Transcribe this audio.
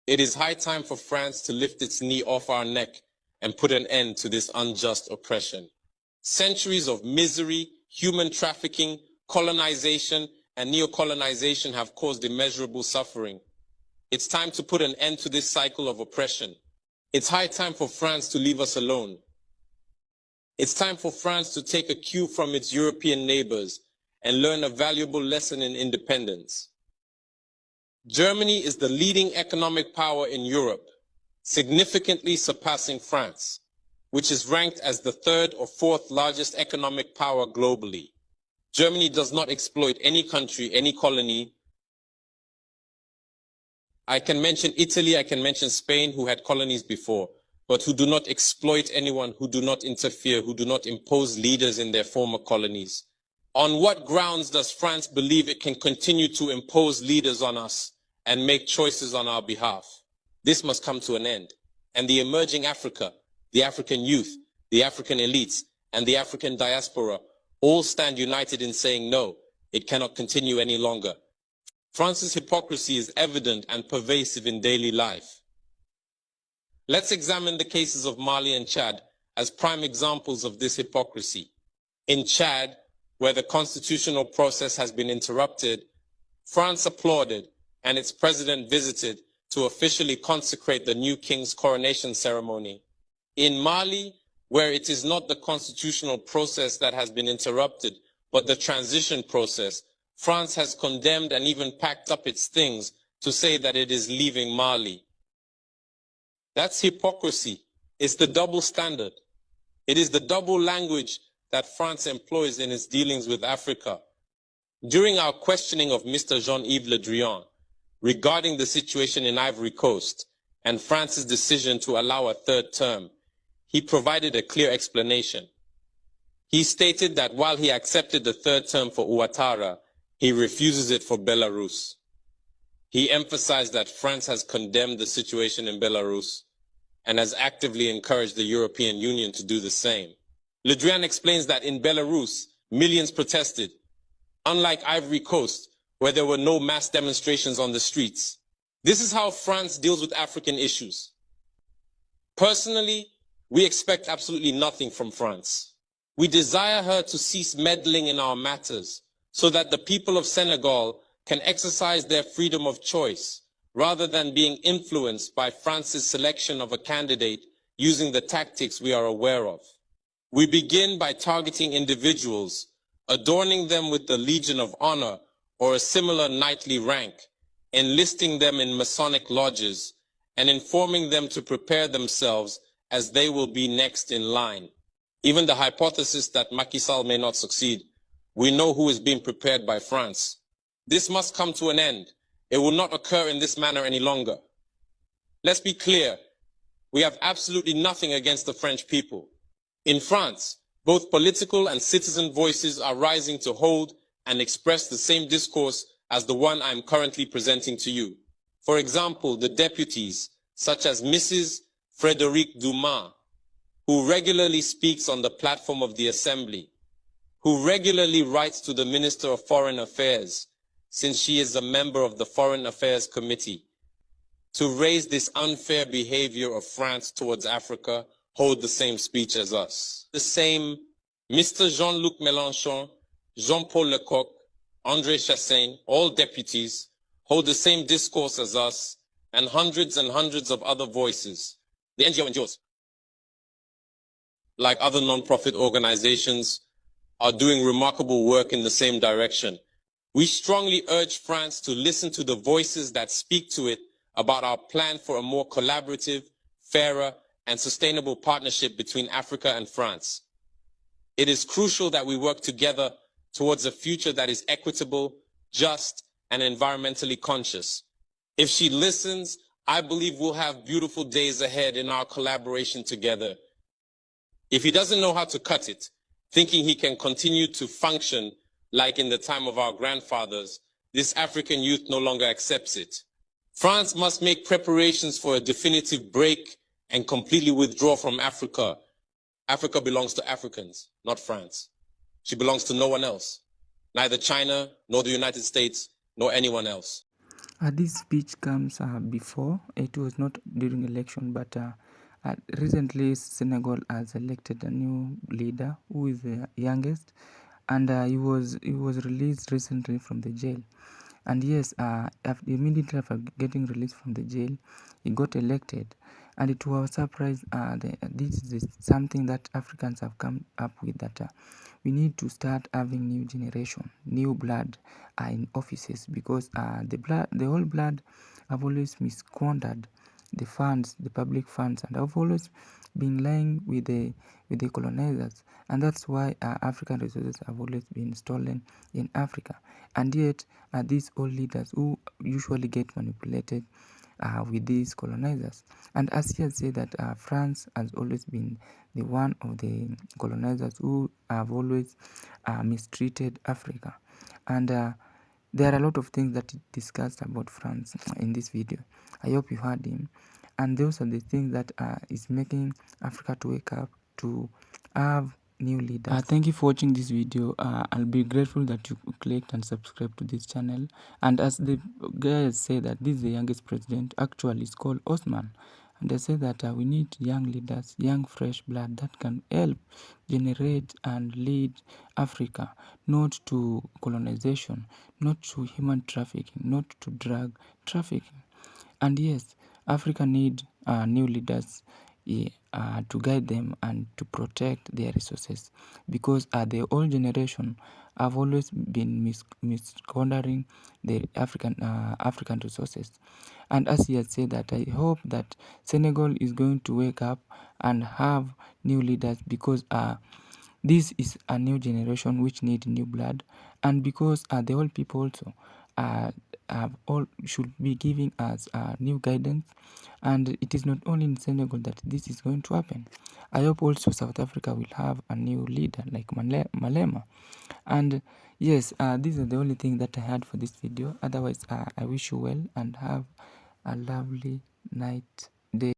It is high time for France to lift its knee off our neck and put an end to this unjust oppression. Centuries of misery, human trafficking, colonization, and neocolonization have caused immeasurable suffering. It's time to put an end to this cycle of oppression. It's high time for France to leave us alone. It's time for France to take a cue from its European neighbors and learn a valuable lesson in independence. Germany is the leading economic power in Europe, significantly surpassing France, which is ranked as the third or fourth largest economic power globally. Germany does not exploit any country, any colony. I can mention Italy, I can mention Spain, who had colonies before, but who do not exploit anyone, who do not interfere, who do not impose leaders in their former colonies. On what grounds does France believe it can continue to impose leaders on us and make choices on our behalf? This must come to an end. And the emerging Africa, the African youth, the African elites, and the African diaspora all stand united in saying no, it cannot continue any longer. France's hypocrisy is evident and pervasive in daily life. Let's examine the cases of Mali and Chad as prime examples of this hypocrisy. In Chad, where the constitutional process has been interrupted, France applauded and its president visited to officially consecrate the new king's coronation ceremony. In Mali, where it is not the constitutional process that has been interrupted, but the transition process, France has condemned and even packed up its things to say that it is leaving Mali. That's hypocrisy. It's the double standard. It is the double language that France employs in its dealings with Africa. During our questioning of Mr. Jean-Yves Le Drian regarding the situation in Ivory Coast and France's decision to allow a third term, he provided a clear explanation. He stated that while he accepted the third term for Ouattara, he refuses it for Belarus. He emphasized that France has condemned the situation in Belarus and has actively encouraged the European Union to do the same. Le Drian explains that in Belarus, millions protested, unlike Ivory Coast, where there were no mass demonstrations on the streets. This is how France deals with African issues. Personally, we expect absolutely nothing from France. We desire her to cease meddling in our matters so that the people of Senegal can exercise their freedom of choice rather than being influenced by France's selection of a candidate using the tactics we are aware of. We begin by targeting individuals, adorning them with the Legion of Honor or a similar knightly rank, enlisting them in Masonic lodges, and informing them to prepare themselves as they will be next in line. Even the hypothesis that Macky Sall may not succeed, we know who is being prepared by France. This must come to an end. It will not occur in this manner any longer. Let's be clear. We have absolutely nothing against the French people. In France, both political and citizen voices are rising to hold and express the same discourse as the one I'm currently presenting to you. For example, the deputies, such as Mrs. Frédérique Dumas, who regularly speaks on the platform of the Assembly, who regularly writes to the Minister of Foreign Affairs, since she is a member of the Foreign Affairs Committee, to raise this unfair behavior of France towards Africa, hold the same speech as us. The same Mr. Jean-Luc Mélenchon, Jean-Paul Lecoq, André Chassaigne, all deputies, hold the same discourse as us, and hundreds of other voices. The NGOs, like other non-profit organizations, are doing remarkable work in the same direction. We strongly urge France to listen to the voices that speak to it about our plan for a more collaborative, fairer, and sustainable partnership between Africa and France. It is crucial that we work together towards a future that is equitable, just, and environmentally conscious. If she listens, I believe we'll have beautiful days ahead in our collaboration together. If he doesn't know how to cut it, thinking he can continue to function like in the time of our grandfathers, this African youth no longer accepts it. France must make preparations for a definitive break and completely withdraw from Africa. Africa belongs to Africans, not France. She belongs to no one else, neither China, nor the United States, nor anyone else. This speech comes before. It was not during election, but recently Senegal has elected a new leader who is the youngest, and he was released recently from the jail. And yes, immediately after getting released from the jail, he got elected, and it was a surprise. This is something that Africans have come up with, that we need to start having new generation, new blood in offices, because the old blood have always misquandered the funds, the public funds, and have always been lying with the colonizers, and that's why African resources have always been stolen in Africa. And yet these old leaders who usually get manipulated with these colonizers. And as he has said that France has always been the one of the colonizers who have always mistreated Africa. And there are a lot of things that he discussed about France in this video. I hope you heard him. And those are the things that is making Africa to wake up, to have new leaders. Thank you for watching this video. I'll be grateful that you clicked and subscribe to this channel. And as the guys say that this is the youngest president, actually it's called Osman. And they say that we need young leaders, young fresh blood that can help generate and lead Africa, not to colonization, not to human trafficking, not to drug trafficking. And yes, Africa need new leaders to guide them and to protect their resources, because the old generation have always been misquandering the African resources. And as he has said that, I hope that Senegal is going to wake up and have new leaders, because this is a new generation which need new blood, and because the old people also all should be giving us new guidance. And it is not only in Senegal that this is going to happen. I hope also South Africa will have a new leader like Malema. And yes, these are the only thing that I had for this video. Otherwise, I wish you well and have a lovely night, day.